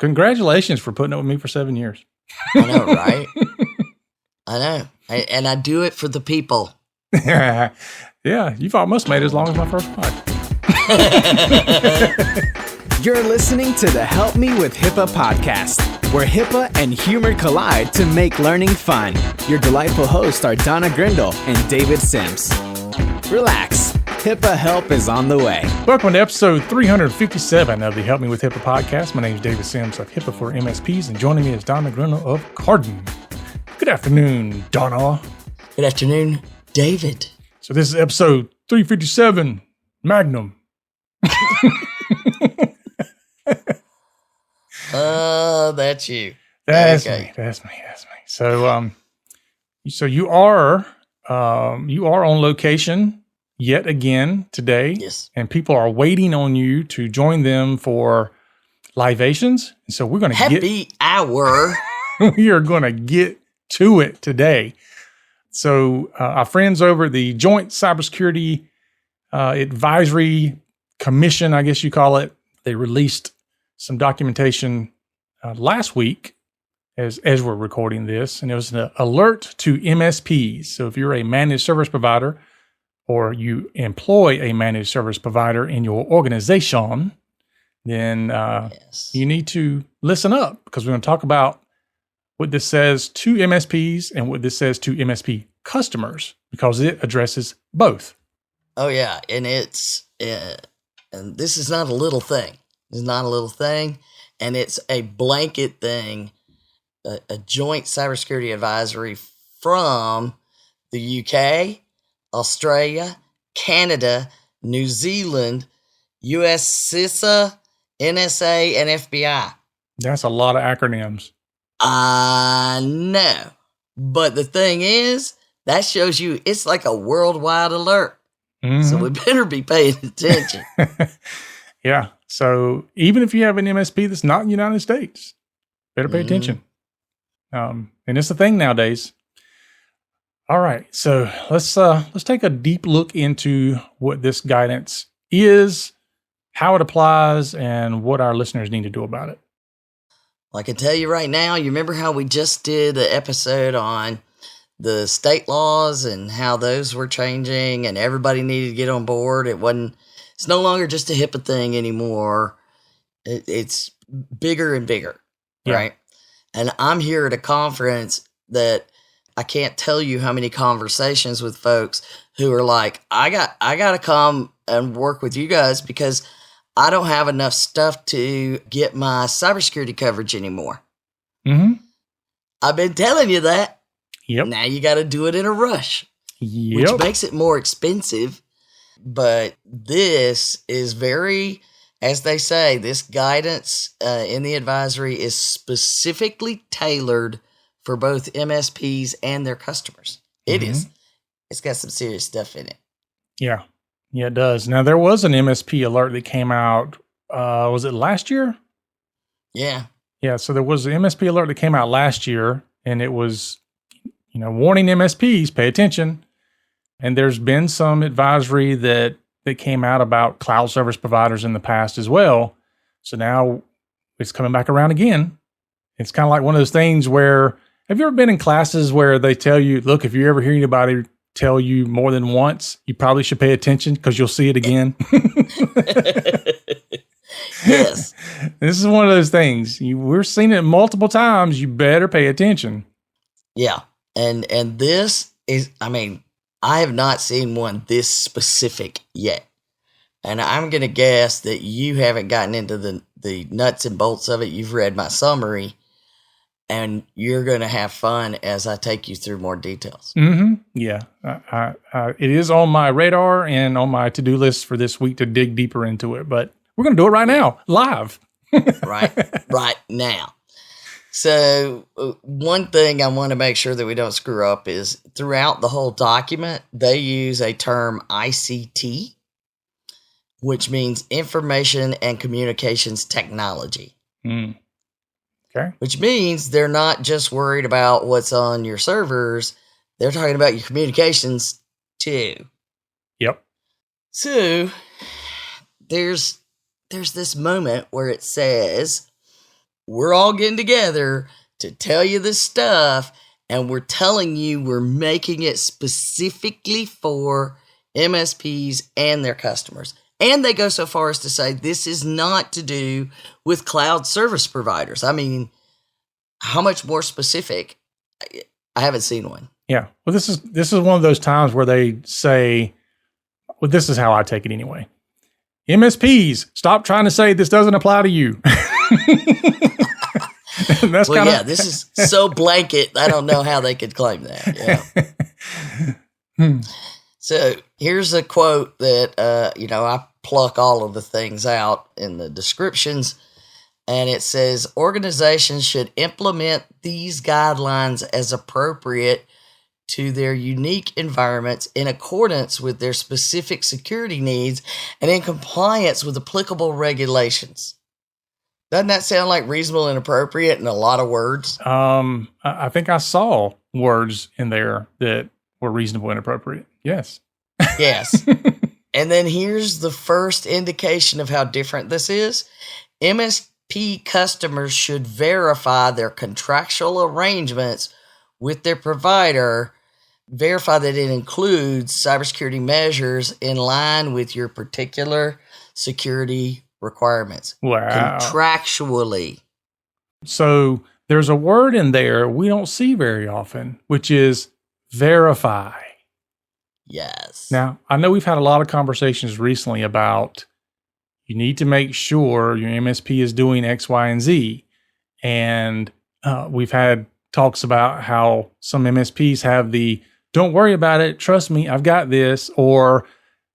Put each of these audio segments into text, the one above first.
congratulations for putting up with me for 7 years. I know, right? I know. And I do it for the people. Yeah, you've almost made it as long as my first pod. You're listening to the Help Me with HIPAA podcast, where HIPAA and humor collide to make learning fun. Your delightful hosts are Donna Grindle and David Sims. Relax. HIPAA help is on the way. Welcome to episode 357 of the Help Me with HIPAA podcast. My name is David Sims of HIPAA for MSPs, and joining me is Donna Grindle of Carden. Good afternoon, Donna. Good afternoon, David. So this is episode 357, Magnum. That's you. That's okay. me. So you are on location yet again today. Yes. And people are waiting on you to join them for libations. And so we're going to Happy hour. We are going to get to it today. So our friends over at the Joint Cybersecurity Advisory Commission, I guess you call it, they released some documentation last week as we're recording this, and it was an alert to MSPs. So if you're a managed service provider or you employ a managed service provider in your organization, then you need to listen up, because we're going to talk about what this says to MSPs and what this says to MSP customers, because it addresses both. Oh, yeah. And and this is not a little thing. It's not a little thing. And it's a blanket thing, a joint cybersecurity advisory from the UK, Australia, Canada, New Zealand, US CISA, NSA, and FBI. That's a lot of acronyms. I know. But the thing is, that shows you it's like a worldwide alert. Mm-hmm. So we better be paying attention. Yeah. So even if you have an MSP that's not in the United States, better pay attention. And it's a thing nowadays. All right. So let's take a deep look into what this guidance is, how it applies, and what our listeners need to do about it. Well, I can tell you right now, you remember how we just did an episode on the state laws and how those were changing and everybody needed to get on board? It's no longer just a HIPAA thing anymore. It's bigger and bigger, right? And I'm here at a conference that I can't tell you how many conversations with folks who are like, I got to come and work with you guys because I don't have enough stuff to get my cybersecurity coverage anymore. Mm-hmm. I've been telling you that. Yep. Now you got to do it in a rush, which makes it more expensive. But this is very, as they say, this guidance in the advisory is specifically tailored for both MSPs and their customers. It is. It's got some serious stuff in it. Yeah. Yeah, it does. Now, there was an MSP alert that came out, was it last year? Yeah. Yeah, so there was an MSP alert that came out last year, and it was, warning MSPs, pay attention. And there's been some advisory that came out about cloud service providers in the past as well. So now it's coming back around again. It's kind of like one of those things where, have you ever been in classes where they tell you, look, if you ever hear anybody tell you more than once, you probably should pay attention because you'll see it again? Yes. This is one of those things. We're seeing it multiple times. You better pay attention. Yeah. And this is, I have not seen one this specific yet. And I'm going to guess that you haven't gotten into the nuts and bolts of it. You've read my summary, and you're going to have fun as I take you through more details. Mm-hmm. Yeah. It is on my radar and on my to-do list for this week to dig deeper into it. But we're going to do it right now, live. right now. So one thing I want to make sure that we don't screw up is throughout the whole document, they use a term ICT, which means Information and Communications Technology. Okay. Which means they're not just worried about what's on your servers. They're talking about your communications too. Yep. So there's this moment where it says, we're all getting together to tell you this stuff, and we're telling you we're making it specifically for MSPs and their customers. And they go so far as to say this is not to do with cloud service providers. I mean, how much more specific? I haven't seen one. Yeah. Well, this is one of those times where they say, well, this is how I take it anyway. MSPs, stop trying to say this doesn't apply to you. That's this is so blanket. I don't know how they could claim that. Yeah. So here's a quote that, I pluck all of the things out in the descriptions. And it says, organizations should implement these guidelines as appropriate to their unique environments in accordance with their specific security needs and in compliance with applicable regulations. Doesn't that sound like reasonable and appropriate in a lot of words? I think I saw words in there that were reasonable and appropriate. Yes. Yes. And then here's the first indication of how different this is. MSP customers should verify their contractual arrangements with their provider, verify that it includes cybersecurity measures in line with your particular security requirements. Wow. Contractually. So there's a word in there we don't see very often, which is verify. Yes. Now, I know we've had a lot of conversations recently about you need to make sure your MSP is doing X, Y, and Z. And we've had talks about how some MSPs have the, don't worry about it, trust me, I've got this, or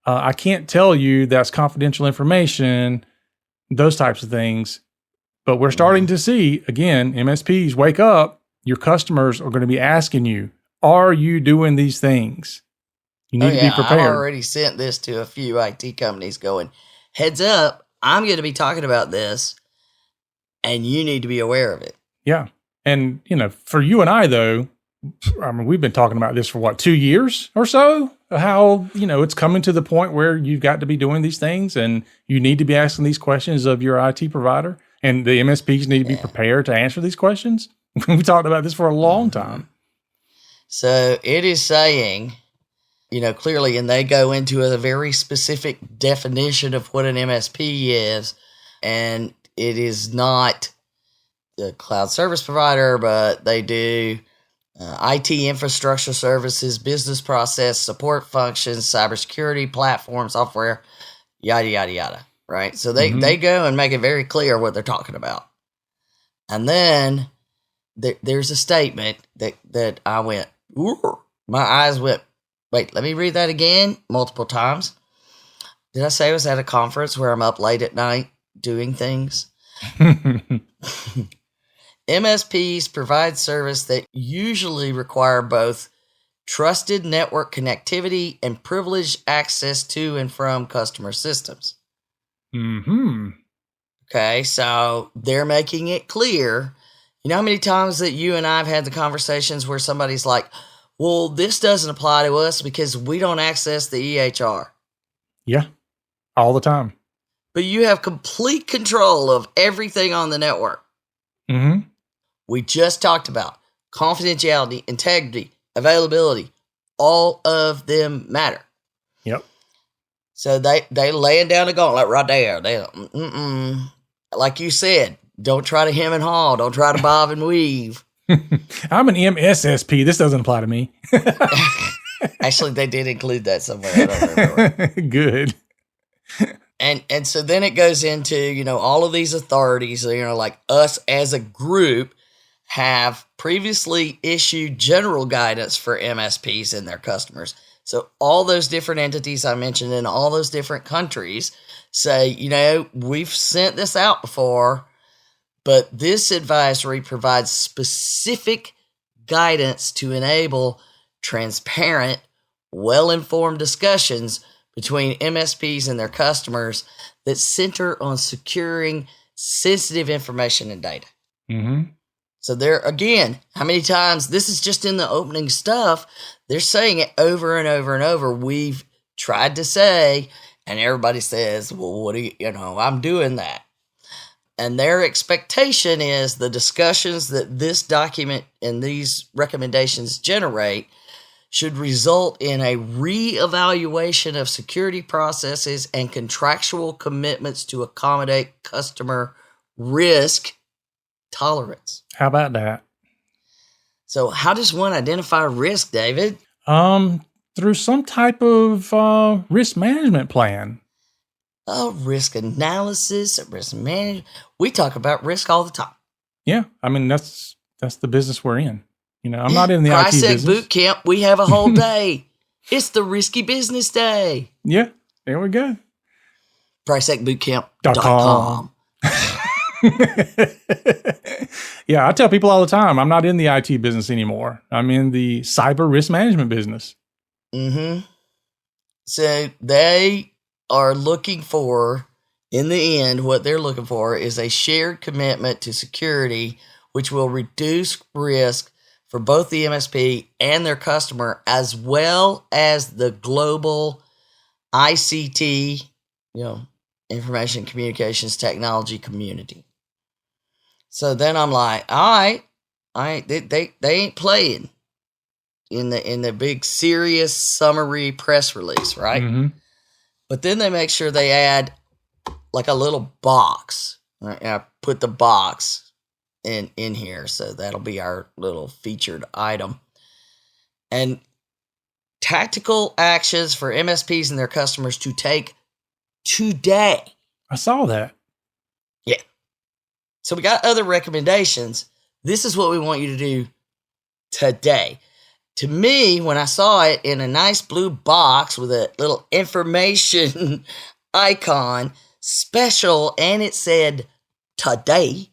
I can't tell you, that's confidential information, those types of things. But we're starting to see, again, MSPs, wake up, your customers are going to be asking you, are you doing these things? You need to be prepared. I've already sent this to a few IT companies going, heads up, I'm going to be talking about this, and you need to be aware of it. Yeah. And, for you and I, though, I mean, we've been talking about this for 2 years or so, how, it's coming to the point where you've got to be doing these things and you need to be asking these questions of your IT provider, and the MSPs need to be prepared to answer these questions. We talked about this for a long time. So it is saying, clearly, and they go into a very specific definition of what an MSP is, and it is not the cloud service provider, but they do IT infrastructure services, business process, support functions, cybersecurity, platform, software, yada, yada, yada, right? So they go and make it very clear what they're talking about. And then there's a statement that I went, ooh, my eyes went, wait, let me read that again multiple times. Did I say I was at a conference where I'm up late at night doing things? MSPs provide service that usually require both trusted network connectivity and privileged access to and from customer systems. Mm-hmm. Okay, so they're making it clear. You know how many times that you and I have had the conversations where somebody's like, well, this doesn't apply to us because we don't access the EHR. Yeah, all the time. But you have complete control of everything on the network. Mm-hmm. We just talked about confidentiality, integrity, availability. All of them matter. Yep. So they laying down the gauntlet right there. They, like you said, don't try to hem and haw. Don't try to bob and weave. I'm an MSSP. This doesn't apply to me. Actually, they did include that somewhere. I don't remember. Good. And so then it goes into, all of these authorities, like us as a group have previously issued general guidance for MSPs and their customers. So all those different entities I mentioned in all those different countries say, we've sent this out before, but this advisory provides specific guidance to enable transparent, well-informed discussions between MSPs and their customers that center on securing sensitive information and data. Mm-hmm. So there, again, how many times, this is just in the opening stuff, they're saying it over and over and over. We've tried to say, and everybody says, well, what do you, I'm doing that. And their expectation is the discussions that this document and these recommendations generate should result in a reevaluation of security processes and contractual commitments to accommodate customer risk tolerance. How about that? So how does one identify risk, David? Through some type of risk management plan. Risk analysis, risk management. We talk about risk all the time. Yeah, I mean that's the business we're in. You know, I'm not in the IT Crisec business. boot camp. We have a whole day. It's the risky business day. Yeah, there we go. CrisecBootcamp.com. Yeah, I tell people all the time, I'm not in the IT business anymore. I'm in the cyber risk management business. Mm-hmm. So they are looking for, in the end, what they're looking for is a shared commitment to security, which will reduce risk for both the MSP and their customer, as well as the global ICT, information communications technology community. So then I'm like, all right, they ain't playing in the big serious summary press release, right? Mm-hmm. But then they make sure they add like a little box. Right? And I put the box in here, so that'll be our little featured item. And tactical actions for MSPs and their customers to take today. I saw that. Yeah. So we got other recommendations. This is what we want you to do today. To me, when I saw it in a nice blue box with a little information icon, special, and it said today,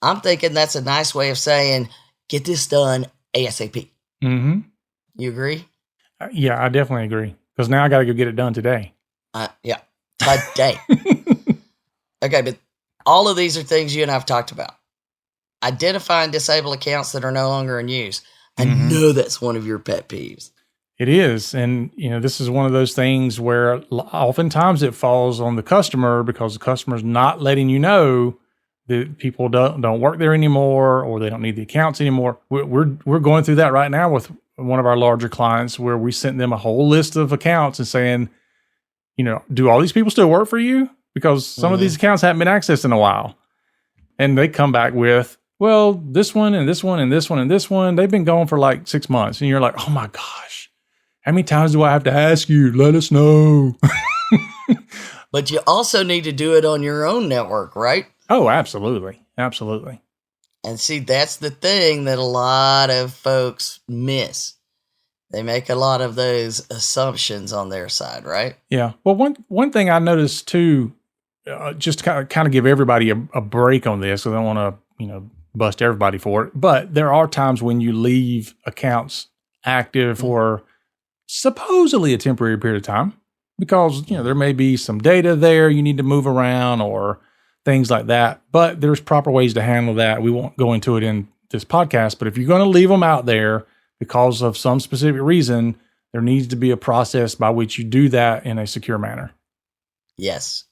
I'm thinking that's a nice way of saying, get this done ASAP. Mm-hmm. You agree? Yeah, I definitely agree. Because now I got to go get it done today. Yeah, today. Okay, but all of these are things you and I have talked about. Identify and disable accounts that are no longer in use. I know that's one of your pet peeves. It is. And, this is one of those things where oftentimes it falls on the customer because the customer's not letting you know that people don't work there anymore or they don't need the accounts anymore. We're going through that right now with one of our larger clients where we sent them a whole list of accounts and saying, do all these people still work for you? Because some of these accounts haven't been accessed in a while. And they come back with, well, this one and this one and this one and this one, they've been gone for like 6 months. And you're like, oh my gosh, how many times do I have to ask you? Let us know. But you also need to do it on your own network, right? Oh, absolutely. Absolutely. And see, that's the thing that a lot of folks miss. They make a lot of those assumptions on their side, right? Yeah. Well, one thing I noticed too, just to kind of give everybody a break on this, because I don't want to, bust everybody for it. But there are times when you leave accounts active for supposedly a temporary period of time because, there may be some data there you need to move around or things like that. But there's proper ways to handle that. We won't go into it in this podcast, but if you're going to leave them out there because of some specific reason, there needs to be a process by which you do that in a secure manner. Yes.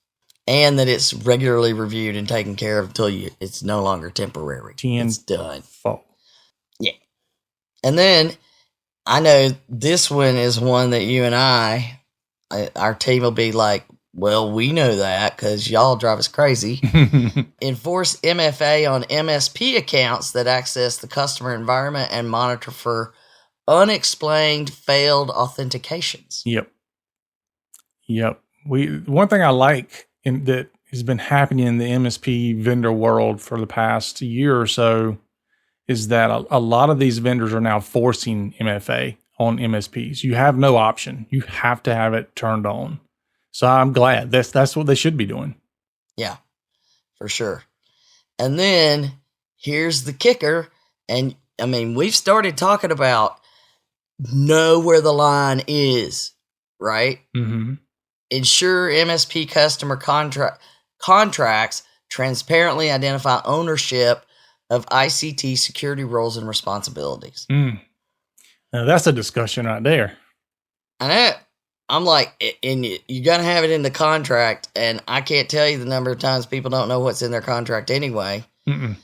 And that it's regularly reviewed and taken care of until it's no longer temporary. It's done. Yeah. And then I know this one is one that you and our team will be like, well, we know that because y'all drive us crazy. Enforce MFA on MSP accounts that access the customer environment and monitor for unexplained failed authentications. Yep. One thing I like that has been happening in the MSP vendor world for the past year or so is that a lot of these vendors are now forcing MFA on MSPs. You have no option. You have to have it turned on. So I'm glad that's what they should be doing. Yeah, for sure. And then here's the kicker. And I mean, we've started talking about know where the line is, right? Mm-hmm. Ensure MSP customer contracts transparently identify ownership of ICT security roles and responsibilities. Now that's a discussion right there. I know. I'm like, and you got to have it in the contract. And I can't tell you the number of times people don't know what's in their contract anyway. Mm-mm.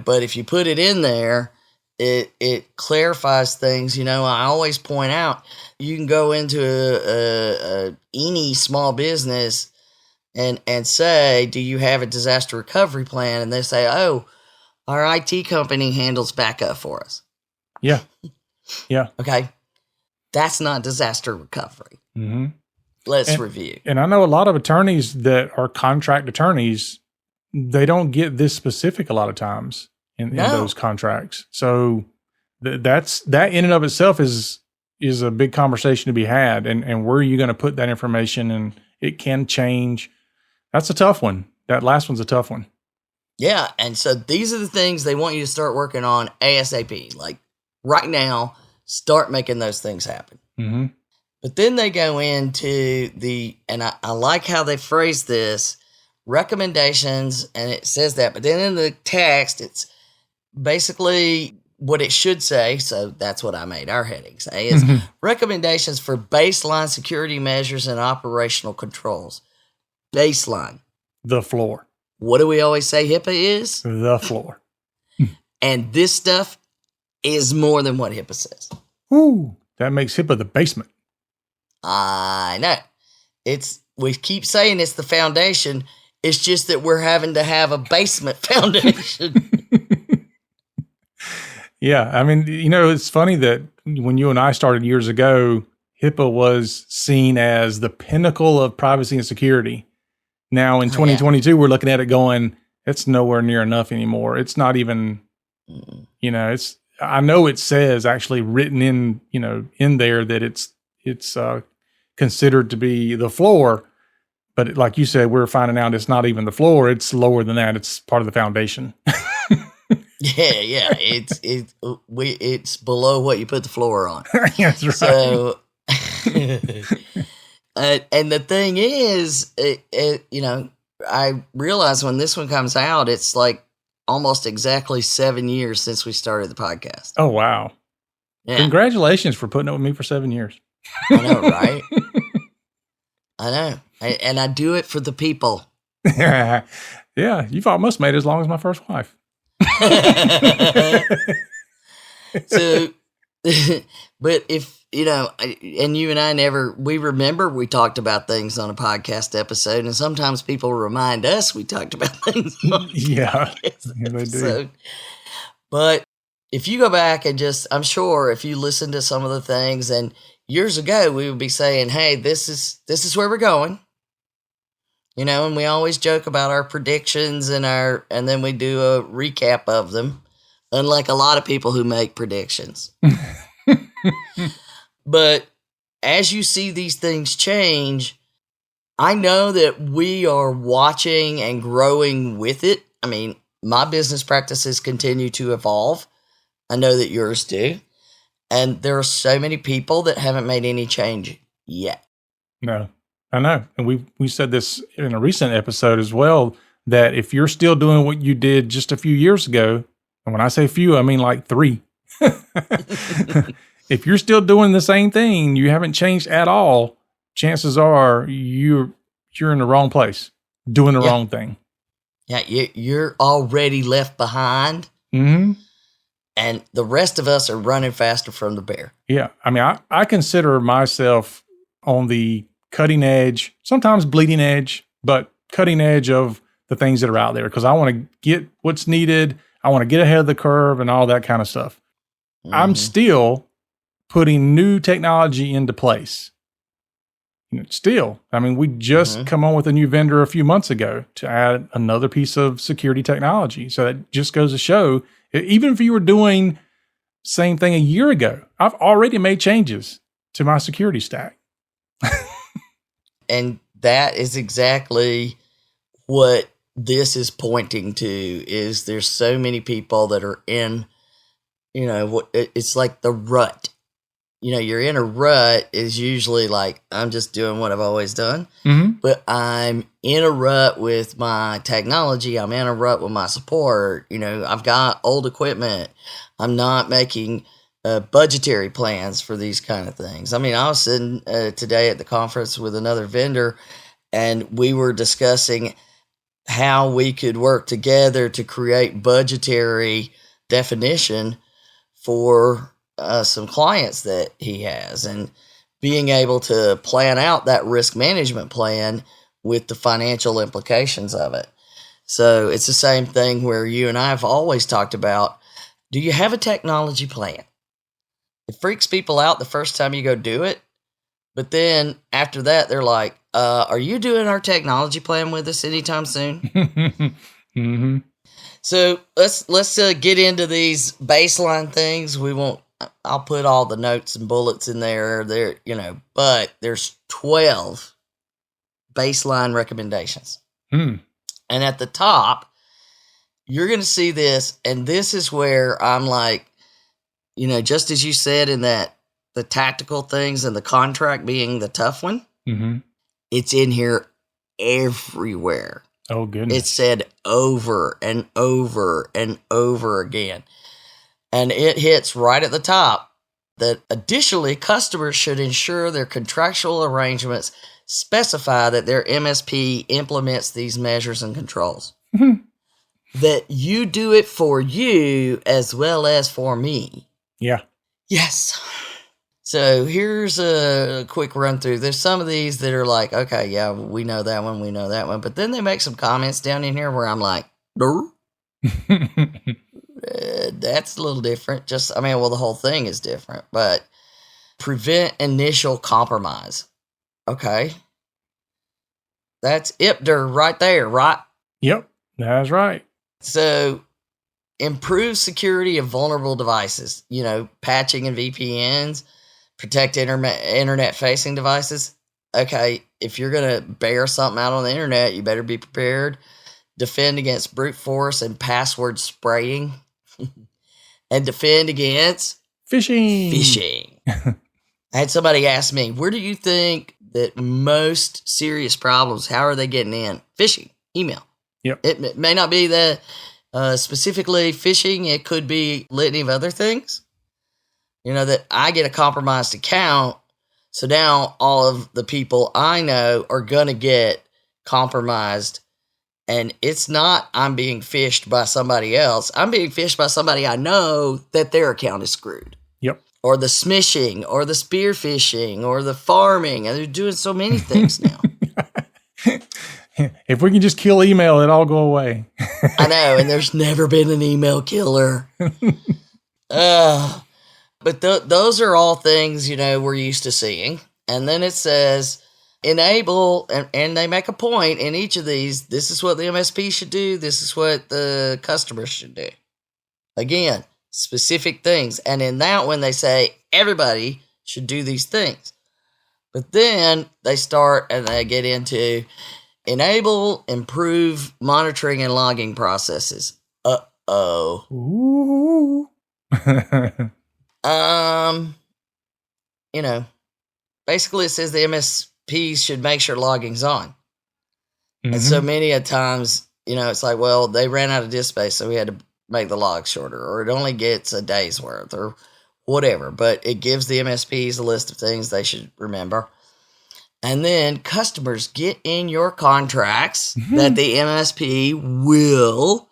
But if you put it in there, it clarifies things. I always point out, you can go into any small business and say, do you have a disaster recovery plan? And they say, oh, our IT company handles backup for us. Yeah. Yeah. Okay. That's not disaster recovery. Mm-hmm. Let's review. And I know a lot of attorneys that are contract attorneys, they don't get this specific a lot of times in those contracts. So that in and of itself is a big conversation to be had. And where are you going to put that information? And it can change. That's a tough one. That last one's a tough one. Yeah. And so these are the things they want you to start working on ASAP. Like right now, start making those things happen. Mm-hmm. But then they go into and I like how they phrase this, recommendations, and it says that. But then in the text, it's basically what it should say. So that's what I made our heading say is recommendations for baseline security measures and operational controls. Baseline. The floor. What do we always say HIPAA is? The floor. And this stuff is more than what HIPAA says. Ooh, that makes HIPAA the basement. I know. We keep saying it's the foundation. It's just that we're having to have a basement foundation. Yeah. I mean, it's funny that when you and I started years ago, HIPAA was seen as the pinnacle of privacy and security. Now in 2022, we're looking at it going, it's nowhere near enough anymore. It's not even, I know it says actually written in there that it's considered to be the floor, but like you said, we're finding out it's not even the floor. It's lower than that. It's part of the foundation. Yeah. It's below what you put the floor on. That's right. So, and the thing is, I realize when this one comes out, it's like almost exactly 7 years since we started the podcast. Oh, wow. Yeah. Congratulations for putting up with me for 7 years. I know, right? I know. And I do it for the people. Yeah, you've almost made it as long as my first wife. So, but if, and you and I we remember we talked about things on a podcast episode, and sometimes people remind us we talked about things on yeah, they do. But if you go back and I'm sure if you listen to some of the things, and years ago we would be saying, hey, this is where we're going. And we always joke about our predictions and then we do a recap of them, unlike a lot of people who make predictions. But as you see these things change, I know that we are watching and growing with it. I mean, my business practices continue to evolve. I know that yours do. And there are so many people that haven't made any change yet. No, I know. And we said this in a recent episode as well, that if you're still doing what you did just a few years ago, and when I say few, I mean like 3. If you're still doing the same thing, you haven't changed at all, chances are you're in the wrong place, doing the wrong thing. Yeah, you're already left behind. Mm-hmm. And the rest of us are running faster from the bear. Yeah. I mean, I consider myself on the cutting edge, sometimes bleeding edge, but cutting edge of the things that are out there, because I want to get what's needed. I want to get ahead of the curve and all that kind of stuff. Mm-hmm. I'm still putting new technology into place. Still, I mean, we just come on with a new vendor a few months ago to add another piece of security technology. So that just goes to show, even if you were doing same thing a year ago, I've already made changes to my security stack. And that is exactly what this is pointing to, is there's so many people that are in, it's like the rut. You're in a rut is usually like, I'm just doing what I've always done, but I'm in a rut with my technology. I'm in a rut with my support. I've got old equipment. I'm not making budgetary plans for these kind of things. I mean, I was sitting today at the conference with another vendor, and we were discussing how we could work together to create budgetary definition for some clients that he has, and being able to plan out that risk management plan with the financial implications of it. So it's the same thing where you and I have always talked about, do you have a technology plan? It freaks people out the first time you go do it, but then after that, they're like, are you doing our technology plan with us anytime soon? Mm-hmm. So let's get into these baseline things. I'll put all the notes and bullets in there, but there's 12 baseline recommendations. Mm. And at the top, you're going to see this, and this is where I'm like, just as you said in that the tactical things and the contract being the tough one, Mm-hmm. it's in here everywhere. Oh, goodness. It's said over and over and over again. And it hits right at the top that additionally, customers should ensure their contractual arrangements specify that their MSP implements these measures and controls. Mm-hmm. That you do it for you as well as for me. Yeah. Yes. So here's a quick run through. There's some of these that are like, okay, yeah, we know that one. But then they make some comments down in here where I'm like, that's a little different. The whole thing is different. But prevent initial compromise. Okay. That's IPDR right there, right? Yep, that's right. So improve security of vulnerable devices, patching and VPNs, protect internet-facing devices. Okay, if you're going to bear something out on the internet, you better be prepared. Defend against brute force and password spraying. And defend against phishing. I had somebody ask me, where do you think that most serious problems, how are they getting in? Phishing, email. Yep. It may not be that specifically phishing. It could be litany of other things. That I get a compromised account. So now all of the people I know are going to get compromised. And it's not I'm being phished by somebody else. I'm being phished by somebody I know that their account is screwed. Yep. Or the smishing, or the spear phishing, or the farming. And they're doing so many things now. If we can just kill email, it all go away. I know, and there's never been an email killer. But those are all things, we're used to seeing. And then it says, enable, and they make a point in each of these. This is what the MSP should do. This is what the customer should do. Again, specific things. And in that one, they say everybody should do these things. But then they start and they get into enable, improve monitoring and logging processes. Ooh. Basically it says the MSPs should make sure logging's on. Mm-hmm. And so many a times, it's like, well, they ran out of disk space, so we had to make the logs shorter, or it only gets a day's worth, or whatever. But it gives the MSPs a list of things they should remember. And then customers, get in your contracts that the MSP will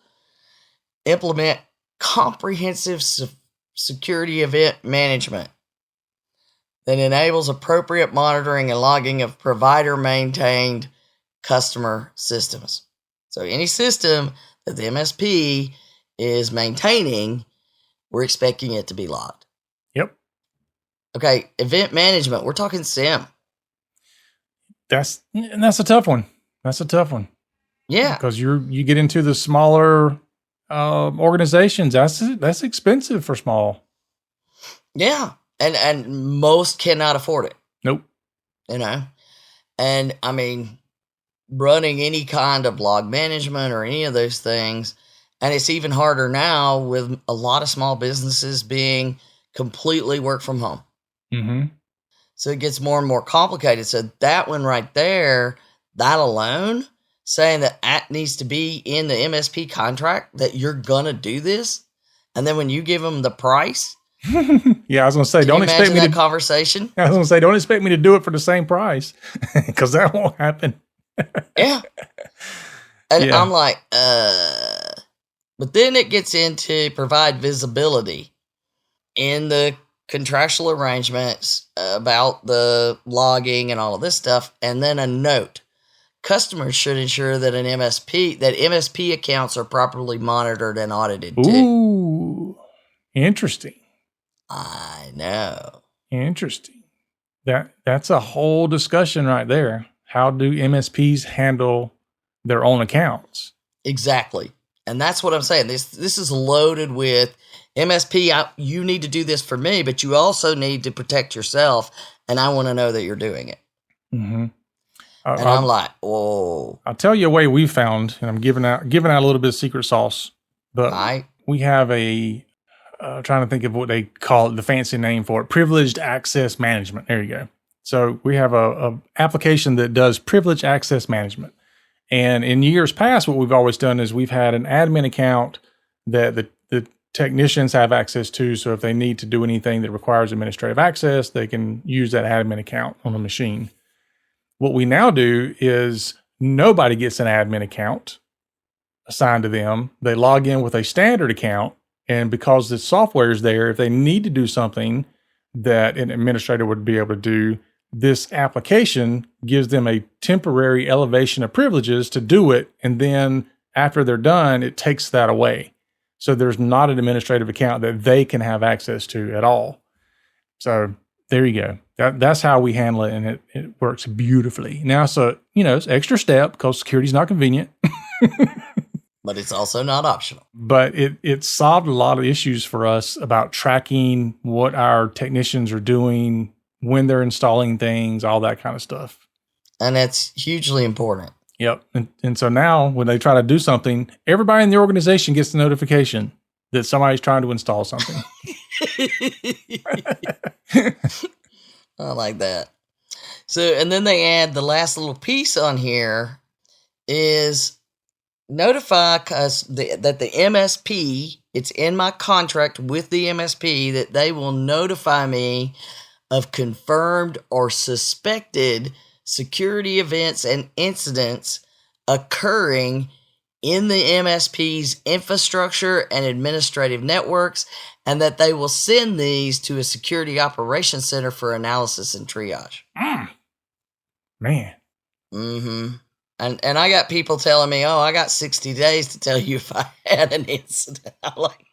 implement comprehensive security event management that enables appropriate monitoring and logging of provider-maintained customer systems. So any system that the MSP is maintaining, we're expecting it to be logged. Yep. Okay, event management, we're talking SIM. That's a tough one. That's a tough one. Yeah. Because you get into the smaller organizations. That's expensive for small. Yeah. And most cannot afford it. Nope. And I mean, running any kind of log management or any of those things. And it's even harder now with a lot of small businesses being completely work from home. Mm-hmm. So it gets more and more complicated. So that one right there, that alone, saying that needs to be in the MSP contract, that you're going to do this. And then when you give them the price, Yep. Yeah, I was going to say, Can don't you expect imagine me that to. conversation? I was going to say, don't expect me to do it for the same price, because that won't happen. Yeah. And Yeah. I'm like, but then it gets into provide visibility in the contractual arrangements about the logging and all of this stuff. And then a note. Customers should ensure that MSP accounts are properly monitored and audited too. Ooh, interesting. I know. Interesting. That's a whole discussion right there. How do MSPs handle their own accounts? Exactly. And that's what I'm saying. This is loaded with MSP. You need to do this for me, but you also need to protect yourself. And I want to know that you're doing it. Mm-hmm. And I'm like, whoa. I'll tell you a way we found, and I'm giving out a little bit of secret sauce, but we have trying to think of what they call it, the fancy name for it, privileged access management. There you go. So we have a application that does privileged access management. And in years past, what we've always done is we've had an admin account that the technicians have access to. So if they need to do anything that requires administrative access, they can use that admin account on the machine. What we now do is nobody gets an admin account assigned to them. They log in with a standard account. And because the software is there, if they need to do something that an administrator would be able to do, this application gives them a temporary elevation of privileges to do it. And then after they're done, it takes that away. So there's not an administrative account that they can have access to at all. So there you go. That's how we handle it, and it works beautifully. Now, so, it's extra step because security is not convenient. But it's also not optional. But it solved a lot of issues for us about tracking what our technicians are doing, when they're installing things, all that kind of stuff. And that's hugely important. Yep. And so now when they try to do something, everybody in the organization gets the notification that somebody's trying to install something. I like that. So, and then they add the last little piece on here is notify us that the MSP, it's in my contract with the MSP that they will notify me of confirmed or suspected security events and incidents occurring in the MSP's infrastructure and administrative networks, and that they will send these to a security operations center for analysis and triage. Man. Mm-hmm. And I got people telling me, I got 60 days to tell you if I had an incident. I'm like,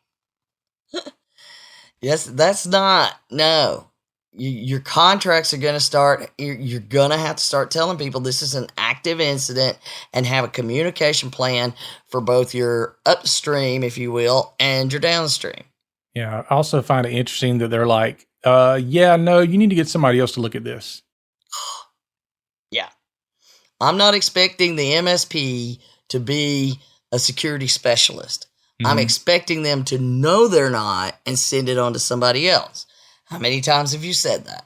yes, that's not, no. Your contracts are going to start, you're going to have to start telling people this is an active incident and have a communication plan for both your upstream, if you will, and your downstream. Yeah, I also find it interesting that they're like, you need to get somebody else to look at this. Yeah. I'm not expecting the MSP to be a security specialist. Mm-hmm. I'm expecting them to know they're not and send it on to somebody else. How many times have you said that?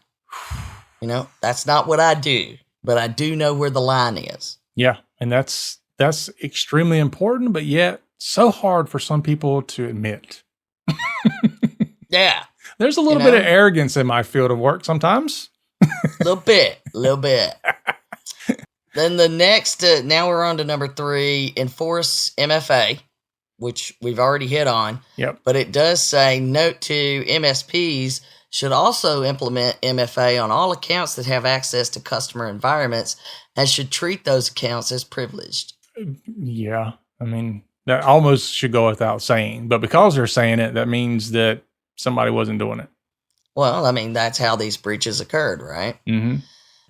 That's not what I do, but I do know where the line is. Yeah, and that's extremely important, but yet so hard for some people to admit. Yeah. There's a little bit of arrogance in my field of work sometimes. Little bit. Then the next, now we're on to number 3, enforce MFA, which we've already hit on. Yep. But it does say, note to MSPs should also implement MFA on all accounts that have access to customer environments and should treat those accounts as privileged. Yeah. I mean, that almost should go without saying. But because they're saying it, that means that somebody wasn't doing it. Well, I mean, that's how these breaches occurred, right? Mm-hmm.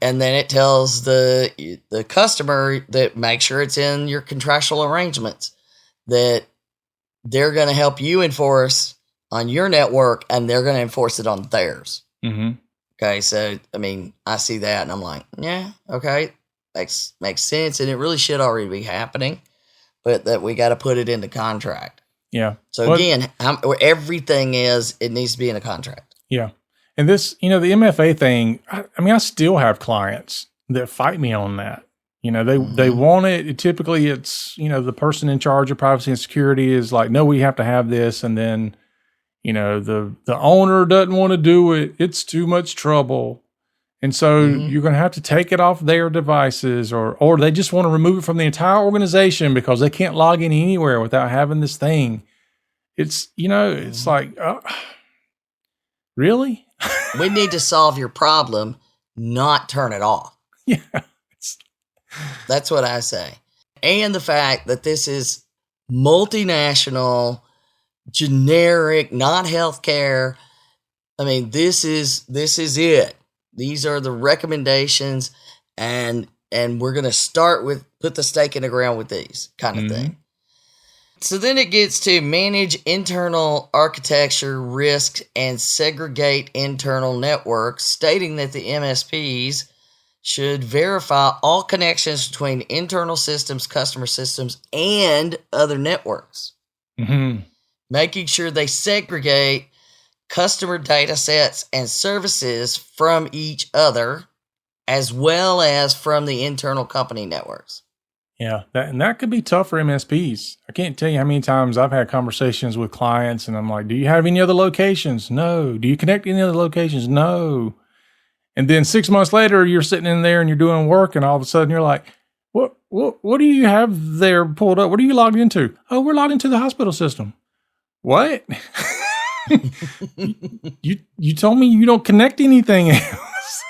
And then it tells the customer that make sure it's in your contractual arrangements that they're going to help you enforce on your network and they're going to enforce it on theirs. Mm-hmm. Okay, so, I mean, I see that and I'm like, yeah, okay, makes sense. And it really should already be happening, but that we got to put it into contract. Yeah. So again, everything it needs to be in a contract. Yeah. And this, the MFA thing, I still have clients that fight me on that. They want it. Typically it's, the person in charge of privacy and security is like, no, we have to have this. And then, The owner doesn't want to do it. It's too much trouble. And so you're going to have to take it off their devices, or they just want to remove it from the entire organization because they can't log in anywhere without having this thing. It's, it's like, really? We need to solve your problem, not turn it off. Yeah. That's what I say. And the fact that this is multinational, generic, not healthcare. I mean, this is it. These are the recommendations, and we're going to start with put the stake in the ground with these kind of thing. So then it gets to manage internal architecture risks and segregate internal networks, stating that the MSPs should verify all connections between internal systems, customer systems, and other networks. Making sure they segregate customer data sets and services from each other, as well as from the internal company networks. Yeah, that could be tough for MSPs. I can't tell you how many times I've had conversations with clients and I'm like, do you have any other locations? No. Do you connect any other locations? No. And then 6 months later, you're sitting in there and you're doing work, and all of a sudden you're like, what do you have there pulled up? What are you logged into? Oh, we're logged into the hospital system. What? you told me you don't connect anything else.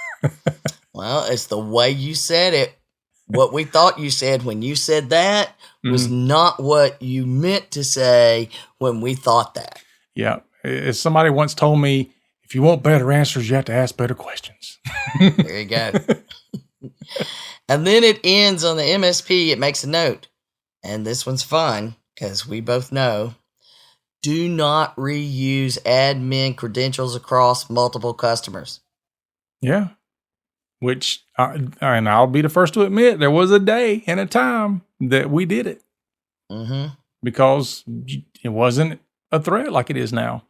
Well, it's the way you said it. What we thought you said when you said that was not what you meant to say when we thought that. Yeah. As somebody once told me, if you want better answers, you have to ask better questions. There you go. And then it ends on the MSP. It makes a note. And this one's fun because we both know. Do not reuse admin credentials across multiple customers. Yeah. Which, and I'll be the first to admit, there was a day and a time that we did it. Because it wasn't a threat like it is now.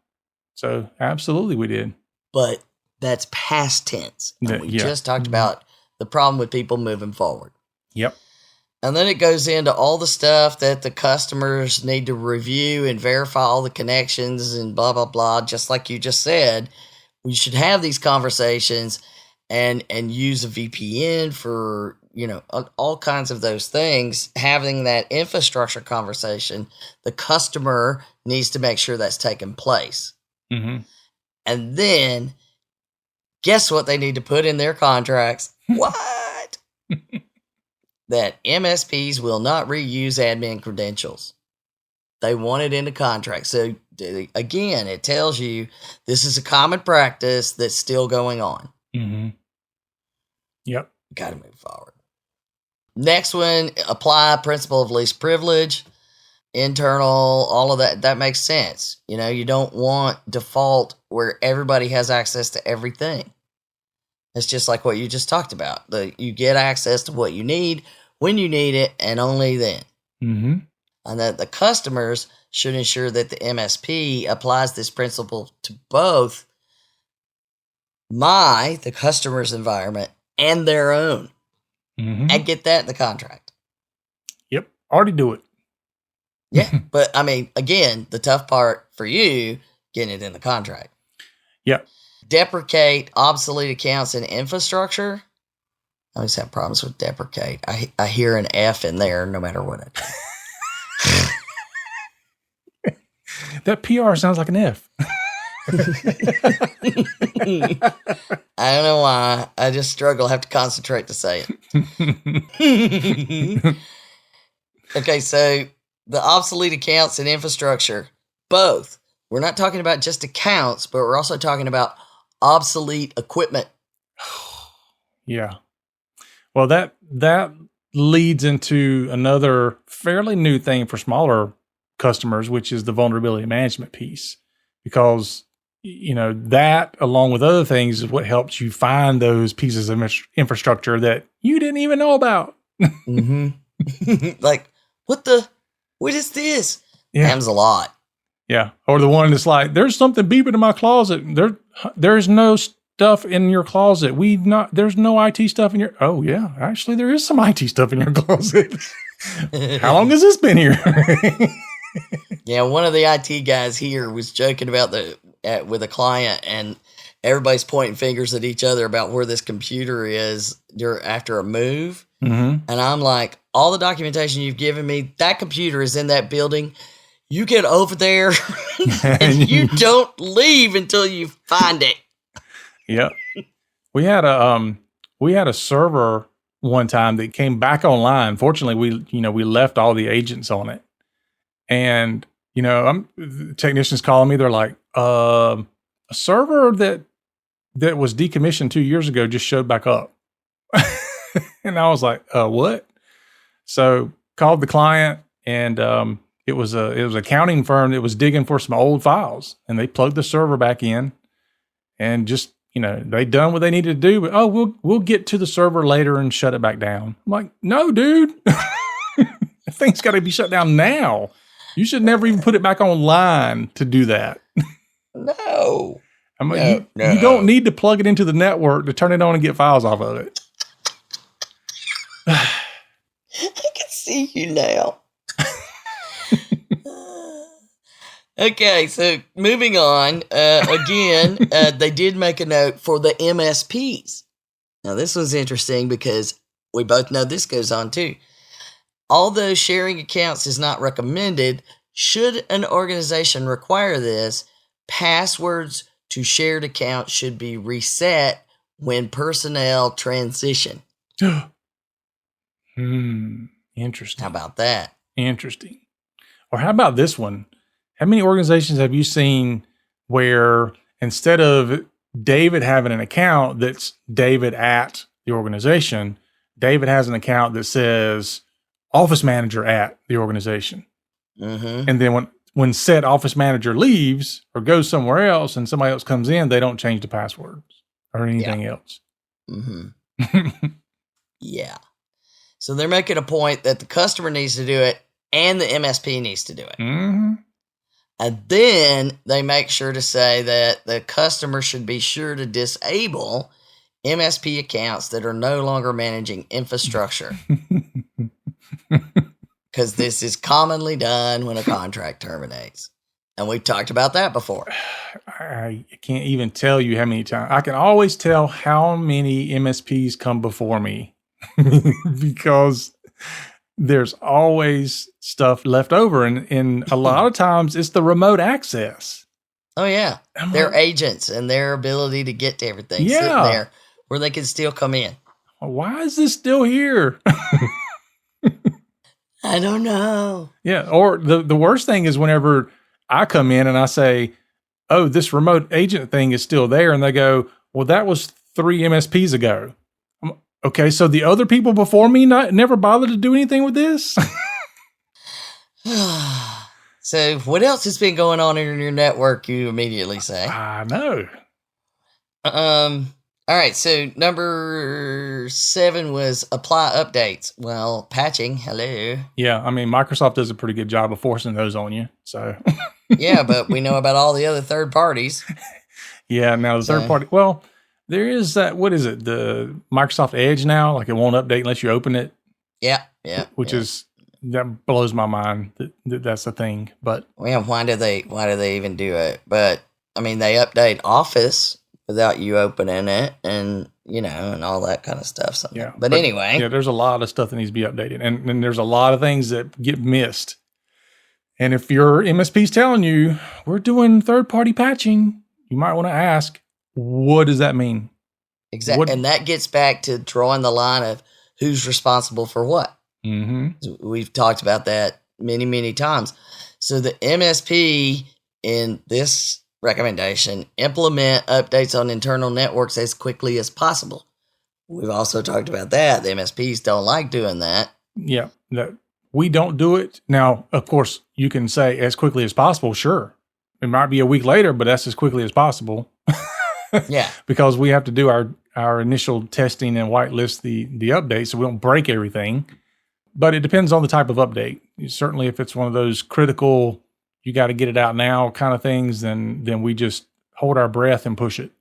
So absolutely we did. But that's past tense. And we just talked about the problem with people moving forward. Yep. And then it goes into all the stuff that the customers need to review and verify all the connections and blah, blah, blah. Just like you just said, we should have these conversations and use a VPN for, all kinds of those things. Having that infrastructure conversation, the customer needs to make sure that's taking place. And then guess what they need to put in their contracts? What? That MSPs will not reuse admin credentials. They want it in the contract. So again, it tells you this is a common practice that's still going on. Yep. Got to move forward. Next one, apply principle of least privilege. Internal, all of that. That makes sense. You don't want default where everybody has access to everything. It's just like what you just talked about. You get access to what you need when you need it, and only then. And that the customers should ensure that the MSP applies this principle to both the customer's environment and their own. And get that in the contract. Yep. Already do it. Yeah. But I mean, again, the tough part for you, getting it in the contract. Yep. Deprecate obsolete accounts and infrastructure. I always have problems with deprecate. I hear an F in there no matter what I do. That PR sounds like an F. I don't know why. I just struggle. I have to concentrate to say it. Okay, so the obsolete accounts and infrastructure, both. We're not talking about just accounts, but we're also talking about obsolete equipment. Yeah. Well, that leads into another fairly new thing for smaller customers, which is the vulnerability management piece. Because, that along with other things is what helps you find those pieces of infrastructure that you didn't even know about. Like, what is this? Yeah. Happens a lot. Yeah. Or the one that's like, there's something beeping in my closet. There's no stuff in your closet. There's no IT stuff in your, oh yeah, actually there is some IT stuff in your closet. How long has this been here? Yeah, one of the IT guys here was joking about with a client, and everybody's pointing fingers at each other about where this computer is after a move. Mm-hmm. And I'm like, all the documentation you've given me, that computer is in that building. You get over there and you don't leave until you find it. Yep. We had a server one time that came back online. Fortunately, we left all the agents on it. And, the technicians calling me, they're like, a server that was decommissioned 2 years ago just showed back up. And I was like, what? So called the client, and it was an accounting firm that was digging for some old files, and they plugged the server back in, and just, they done what they needed to do, but we'll get to the server later and shut it back down. I'm like, no, dude, the thing's got to be shut down now. You should never even put it back online to do that. No. I mean, you don't need to plug it into the network to turn it on and get files off of it. I can see you now. Okay, so moving on. Again, they did make a note for the MSPs. Now, this was interesting because we both know this goes on too. Although sharing accounts is not recommended, should an organization require this, passwords to shared accounts should be reset when personnel transition. Interesting. How about that? Interesting. Or how about this one? How many organizations have you seen where instead of David having an account that's David at the organization, David has an account that says office manager at the organization. Mm-hmm. And then when said office manager leaves or goes somewhere else and somebody else comes in, they don't change the passwords or anything else. Mm-hmm. Yeah. So they're making a point that the customer needs to do it and the MSP needs to do it. Mm-hmm. And then they make sure to say that the customer should be sure to disable MSP accounts that are no longer managing infrastructure. Because this is commonly done when a contract terminates. And we've talked about that before. I can't even tell you how many times. I can always tell how many MSPs come before me because there's always stuff left over. And a lot of times it's the remote access. Oh, yeah. Their agents and their ability to get to everything sitting there where they can still come in. Why is this still here? I don't know. Yeah. Or the worst thing is whenever I come in and I say, oh, this remote agent thing is still there. And they go, well, that was 3 MSPs ago. Okay. So the other people before me never bothered to do anything with this. So what else has been going on in your network? You immediately say, I know. All right, so number 7 was apply updates. Well, patching, hello. Yeah, I mean, Microsoft does a pretty good job of forcing those on you. So, yeah, but we know about all the other third parties. Yeah, now the third party. Well, there is that. What is it? The Microsoft Edge now, like it won't update unless you open it. Yeah. Which is that blows my mind that's a thing. But well, why do they even do it? But I mean, they update Office without you opening it, and and all that kind of stuff. So. Yeah. But anyway. Yeah, there's a lot of stuff that needs to be updated. And there's a lot of things that get missed. And if your MSP's telling you, we're doing third-party patching, you might want to ask, what does that mean? Exactly. And that gets back to drawing the line of who's responsible for what. Mm-hmm. We've talked about that many, many times. So the MSP in this recommendation, implement updates on internal networks as quickly as possible. We've also talked about that. The MSPs don't like doing that. Yeah, we don't do it. Now, of course, you can say as quickly as possible. Sure. It might be a week later, but that's as quickly as possible. Yeah. Because we have to do our initial testing and whitelist the update so we don't break everything. But it depends on the type of update. Certainly, if it's one of those critical, you got to get it out now kind of things, then we just hold our breath and push it.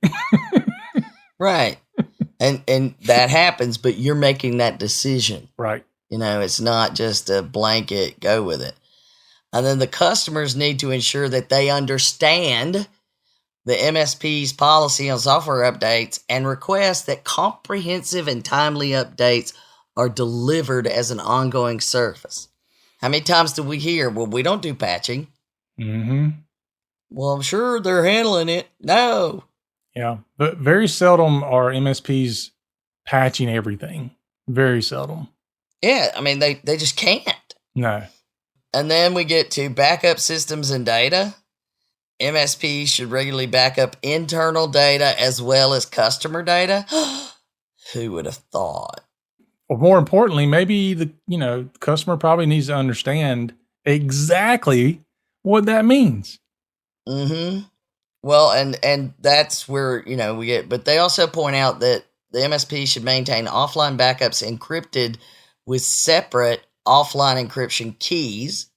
Right. And that happens, but you're making that decision. Right. It's not just a blanket go with it. And then the customers need to ensure that they understand the MSP's policy on software updates and request that comprehensive and timely updates are delivered as an ongoing service. How many times do we hear, well, we don't do patching? Mm-hmm. Well, I'm sure they're handling it. No. Yeah, but very seldom are MSPs patching everything. Very seldom. Yeah, I mean, they just can't. No. And then we get to backup systems and data. MSPs should regularly back up internal data as well as customer data. Who would have thought? Or more importantly, maybe the customer probably needs to understand exactly what that means. Mm-hmm. Well, and that's where, we get, but they also point out that the MSP should maintain offline backups encrypted with separate offline encryption keys.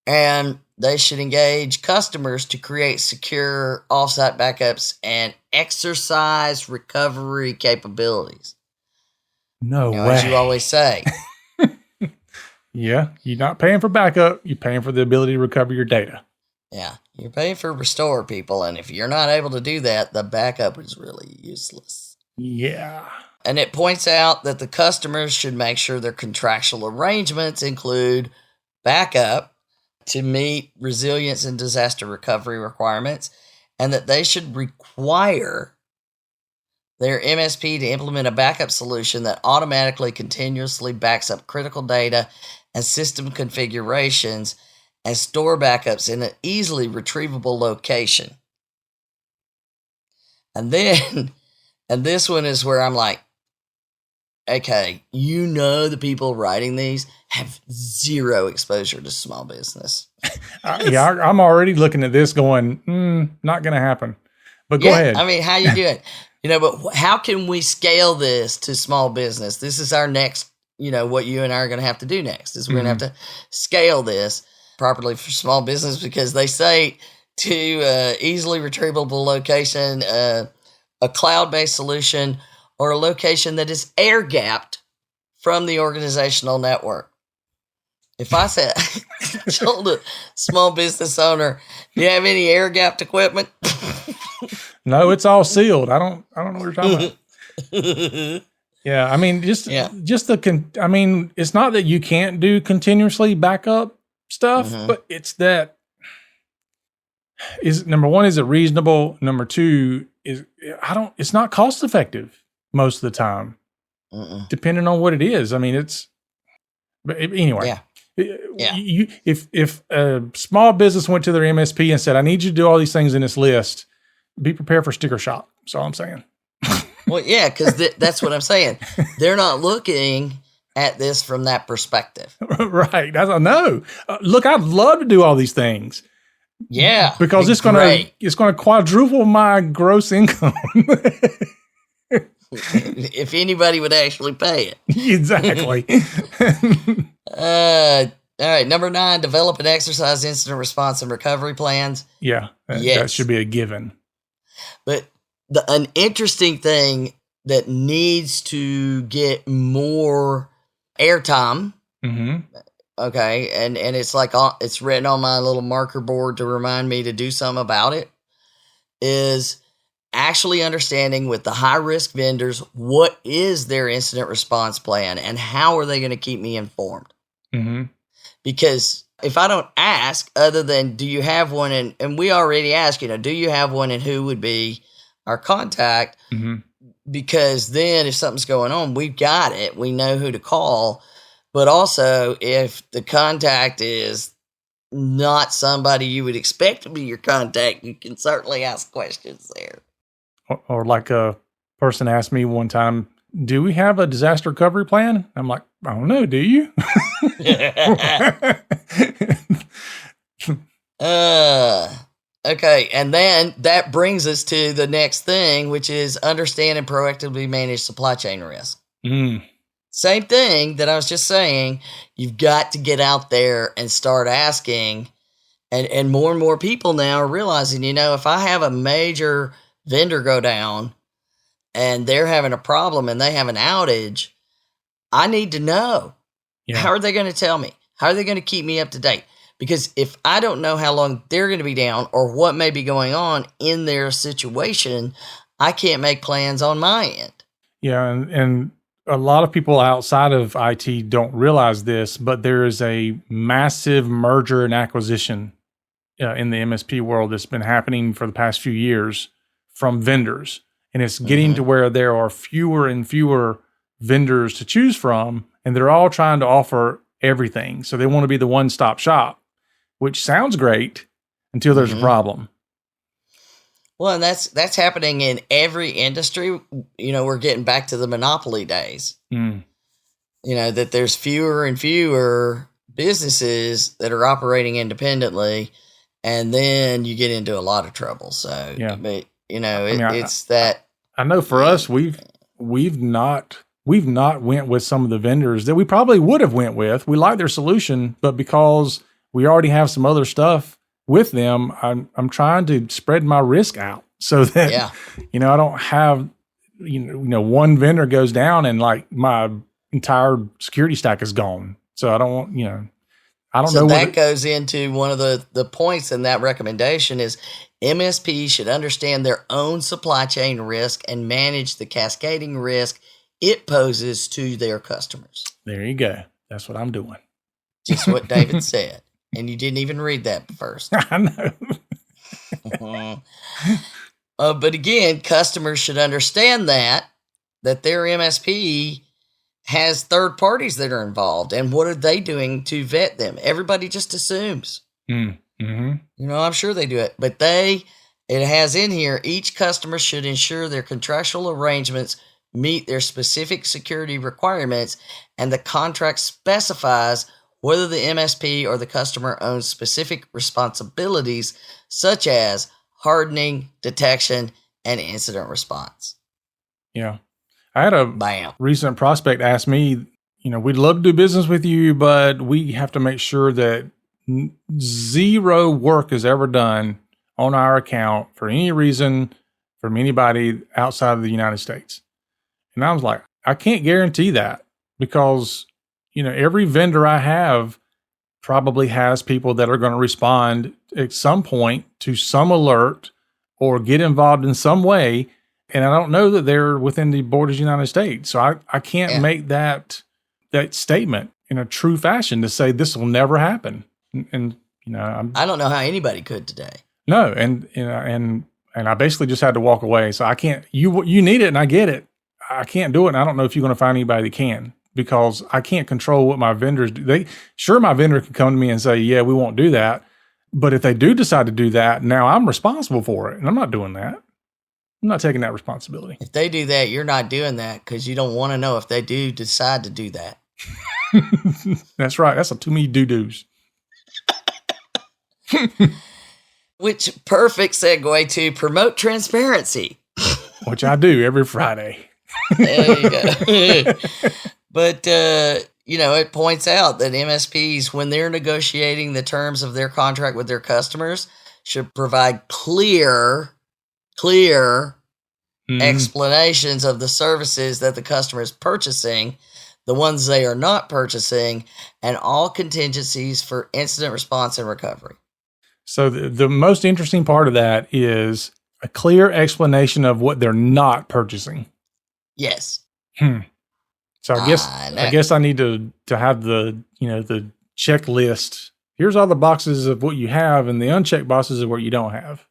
And they should engage customers to create secure offsite backups and exercise recovery capabilities. No way. As you always say. Yeah, you're not paying for backup. You're paying for the ability to recover your data. Yeah, you're paying for restore, people. And if you're not able to do that, the backup is really useless. Yeah. And it points out that the customers should make sure their contractual arrangements include backup to meet resilience and disaster recovery requirements, and that they should require their MSP to implement a backup solution that automatically continuously backs up critical data and system configurations and store backups in an easily retrievable location. And then, and this one is where I'm like, okay, the people writing these have zero exposure to small business. I'm already looking at this going, not going to happen. But go ahead. I mean, how you doing? But how can we scale this to small business? This is our next, what you and I are going to have to do next is we're going to have to scale this properly for small business, because they say to easily retrievable location, a cloud-based solution, or a location that is air-gapped from the organizational network. If I said, told a small business owner, do you have any air-gapped equipment? No, it's all sealed. I don't know what you're talking about. Yeah, I mean, it's not that you can't do continuously backup stuff, but it's that number one, is it reasonable? Number two it's not cost effective most of the time, depending on what it is. I mean, anyway. Yeah. If a small business went to their MSP and said, I need you to do all these things in this list, be prepared for sticker shock. That's all I'm saying. Well, yeah, because that's what I'm saying. They're not looking at this from that perspective. Right. No. Look, I'd love to do all these things. Yeah. Because it's gonna quadruple my gross income. If anybody would actually pay it. Exactly. All right. Number 9, develop and exercise incident response and recovery plans. Yeah. That should be a given. But an interesting thing that needs to get more airtime. Okay. And it's like, it's written on my little marker board to remind me to do something about it, is actually understanding with the high risk vendors, what is their incident response plan and how are they going to keep me informed? Because if I don't ask, other than do you have one, and we already asked, do you have one and who would be our contact? Because then if something's going on, we've got it. We know who to call. But also, if the contact is not somebody you would expect to be your contact, you can certainly ask questions there. Or like a person asked me one time, do we have a disaster recovery plan? I'm like, I don't know. Do you? Okay. And then that brings us to the next thing, which is understand and proactively manage supply chain risk. Same thing that I was just saying. You've got to get out there and start asking. And more people now are realizing, if I have a major vendor go down and they're having a problem and they have an outage, I need to know. How are they going to tell me? How are they going to keep me up to date? Because if I don't know how long they're going to be down or what may be going on in their situation, I can't make plans on my end. Yeah, and a lot of people outside of IT don't realize this, but there is a massive merger and acquisition in the MSP world that's been happening for the past few years from vendors. And it's getting to where there are fewer and fewer vendors to choose from, and they're all trying to offer everything. So they want to be the one-stop shop, which sounds great until there's a problem. Well, and that's happening in every industry. We're getting back to the monopoly days. That there's fewer and fewer businesses that are operating independently, and then you get into a lot of trouble. So, but it's that. I know for us, we've not went with some of the vendors that we probably would have went with. We like their solution, but because we already have some other stuff with them, I'm trying to spread my risk out so that I don't have one vendor goes down and like my entire security stack is gone. So I don't want I don't know. So that goes into one of the points in that recommendation is MSPs should understand their own supply chain risk and manage the cascading risk it poses to their customers. There you go. That's what I'm doing. Just what David said. And you didn't even read that first. I know. But again, customers should understand that their MSP has third parties that are involved. And what are they doing to vet them? Everybody just assumes. I'm sure they do it. But it has in here, each customer should ensure their contractual arrangements meet their specific security requirements, and the contract specifies whether the MSP or the customer owns specific responsibilities such as hardening, detection, and incident response. Yeah. I had a recent prospect ask me, we'd love to do business with you, but we have to make sure that zero work is ever done on our account for any reason from anybody outside of the United States. And I was like, I can't guarantee that because, every vendor I have probably has people that are going to respond at some point to some alert or get involved in some way. And I don't know that they're within the borders of the United States. So I can't make that statement in a true fashion to say this will never happen. And I don't know how anybody could today. No. And I basically just had to walk away. So I can't, you need it and I get it. I can't do it. And I don't know if you're going to find anybody that can, because I can't control what my vendors do. My vendor can come to me and say, yeah, we won't do that. But if they do decide to do that, now I'm responsible for it. And I'm not doing that. I'm not taking that responsibility. If they do that, you're not doing that because you don't want to know if they do decide to do that. That's right. That's too many doo-doos. Which perfect segue to promote transparency. Which I do every Friday. There you go. But, it points out that MSPs, when they're negotiating the terms of their contract with their customers, should provide clear explanations of the services that the customer is purchasing, the ones they are not purchasing, and all contingencies for incident response and recovery. So the most interesting part of that is a clear explanation of what they're not purchasing. Yes. So I guess I need to have the checklist. Here's all the boxes of what you have, and the unchecked boxes of what you don't have.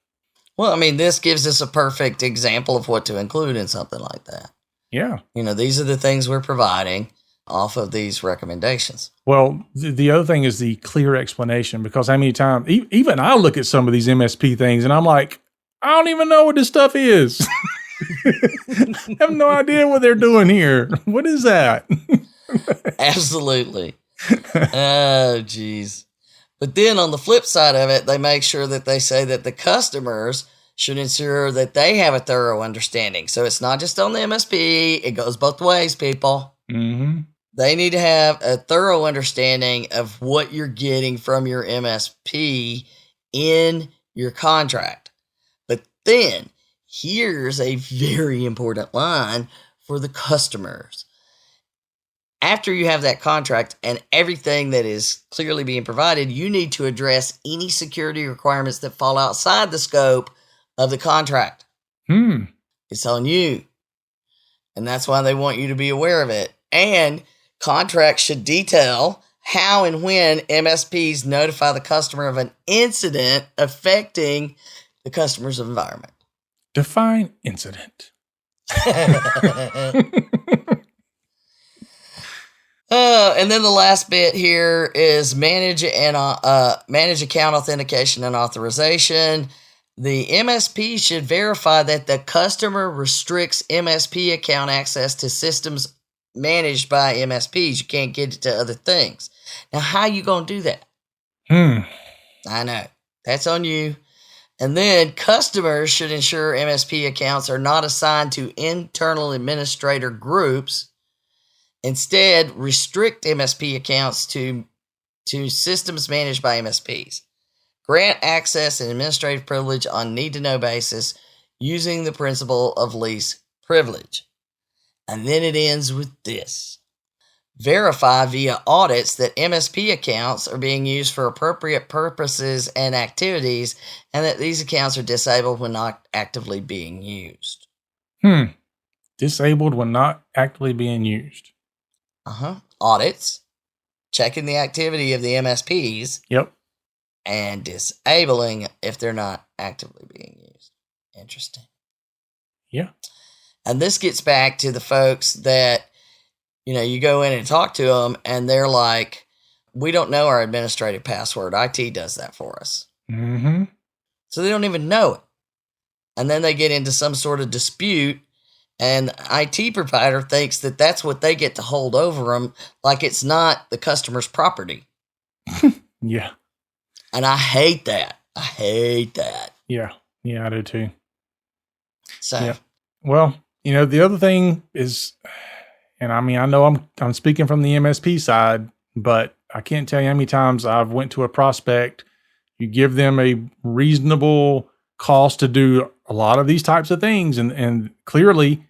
Well, this gives us a perfect example of what to include in something like that. Yeah. These are the things we're providing off of these recommendations. Well, the other thing is the clear explanation, because how many times, even I look at some of these MSP things and I'm like, I don't even know what this stuff is. I have no idea what they're doing here. What is that? Absolutely. Oh, geez. But then on the flip side of it, they make sure that they say that the customers should ensure that they have a thorough understanding. So it's not just on the MSP. It goes both ways, people. Mm-hmm. They need to have a thorough understanding of what you're getting from your MSP in your contract. But then here's a very important line for the customers. after you have that contract and everything that is clearly being provided, you need to address any security requirements that fall outside the scope of the contract. It's on you. And that's why they want you to be aware of it. And contracts should detail how and when MSPs notify the customer of an incident affecting the customer's environment. Define incident. And then the last bit here is manage account authentication and authorization. The MSP should verify that the customer restricts MSP account access to systems managed by MSPs. You can't get it to other things. Now, how you going to do that? I know. That's on you. And then customers should ensure MSP accounts are not assigned to internal administrator groups. Instead, restrict MSP accounts to systems managed by MSPs. Grant access and administrative privilege on need-to-know basis using the principle of least privilege. And then it ends with this. Verify via audits that MSP accounts are being used for appropriate purposes and activities, and that these accounts are disabled when not actively being used. Disabled when not actively being used. Audits. Checking the activity of the MSPs. Yep. And disabling if they're not actively being used. Interesting. Yeah. And this gets back to the folks that, you go in and talk to them and they're like, we don't know our administrative password. IT does that for us. So they don't even know it. And then they get into some sort of dispute and the IT provider thinks that that's what they get to hold over them, like it's not the customer's property. Yeah. And I hate that. Yeah. Yeah, I do too. So, yeah. Well, the other thing is, and I mean, I know I'm speaking from the MSP side, but I can't tell you how many times I've went to a prospect. You give them a reasonable cost to do a lot of these types of things. And clearly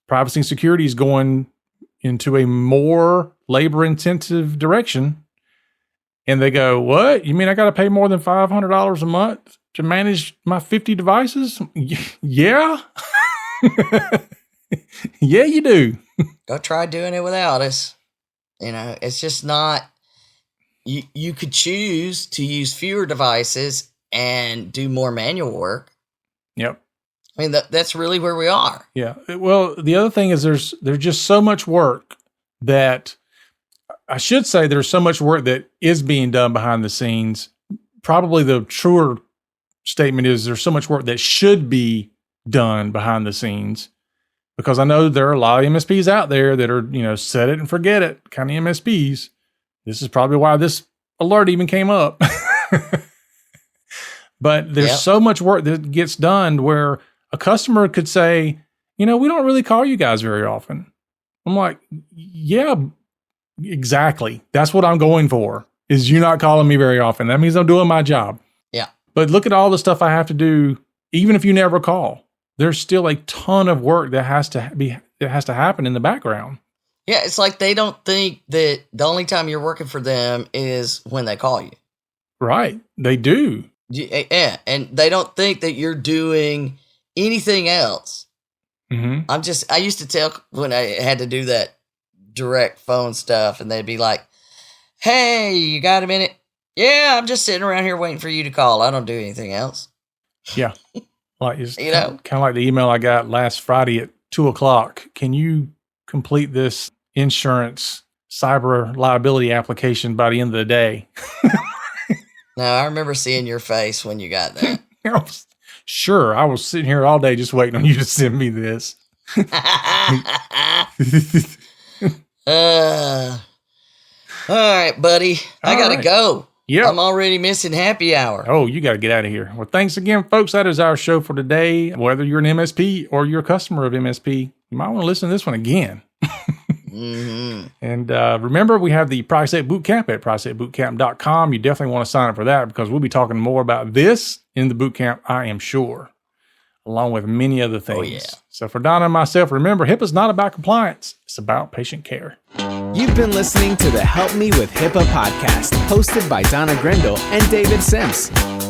privacy and security is going into a more labor intensive direction. And they go, what? You mean I got to pay more than $500 a month to manage my 50 devices? Yeah. Yeah, you do. Go try doing it without us. It's just not, you could choose to use fewer devices and do more manual work. Yep. I mean, that's really where we are. Yeah. Well, the other thing is there's just so much work that, I should say there's so much work that is being done behind the scenes. Probably the truer statement is there's so much work that should be done behind the scenes, because I know there are a lot of MSPs out there that are, set it and forget it kind of MSPs. This is probably why this alert even came up. But there's so much work that gets done where a customer could say, we don't really call you guys very often. I'm like, yeah, exactly. That's what I'm going for, is you not calling me very often. That means I'm doing my job. Yeah. But look at all the stuff I have to do, even if you never call. There's still a ton of work that has to happen in the background. Yeah, it's like they don't think that the only time you're working for them is when they call you. Right. They do. Yeah, and they don't think that you're doing anything else. I used to tell when I had to do that direct phone stuff, and they'd be like, hey, you got a minute? Yeah, I'm just sitting around here waiting for you to call. I don't do anything else. Yeah. Like, kind of like the email I got last Friday at 2:00. Can you complete this insurance cyber liability application by the end of the day? No, I remember seeing your face when you got that. Sure. I was sitting here all day just waiting on you to send me this. All right, buddy. I got to go. Yeah. I'm already missing happy hour. Oh, you got to get out of here. Well, thanks again, folks. That is our show for today. Whether you're an MSP or you're a customer of MSP, you might want to listen to this one again. And remember, we have the PriceSet Bootcamp at PriceSetBootcamp.com. You definitely want to sign up for that, because we'll be talking more about this in the bootcamp, I am sure, along with many other things. Oh, yeah. So for Donna and myself, remember, HIPAA's not about compliance. It's about patient care. You've been listening to the Help Me with HIPAA podcast, hosted by Donna Grindle and David Sims.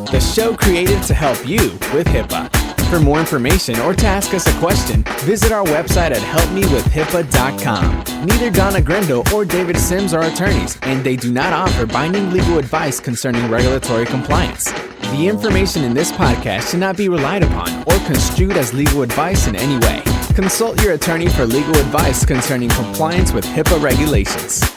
The show created to help you with HIPAA. For more information or to ask us a question, visit our website at helpmewithhipaa.com. Neither Donna Grindle or David Sims are attorneys, and they do not offer binding legal advice concerning regulatory compliance. The information in this podcast should not be relied upon or construed as legal advice in any way. Consult your attorney for legal advice concerning compliance with HIPAA regulations.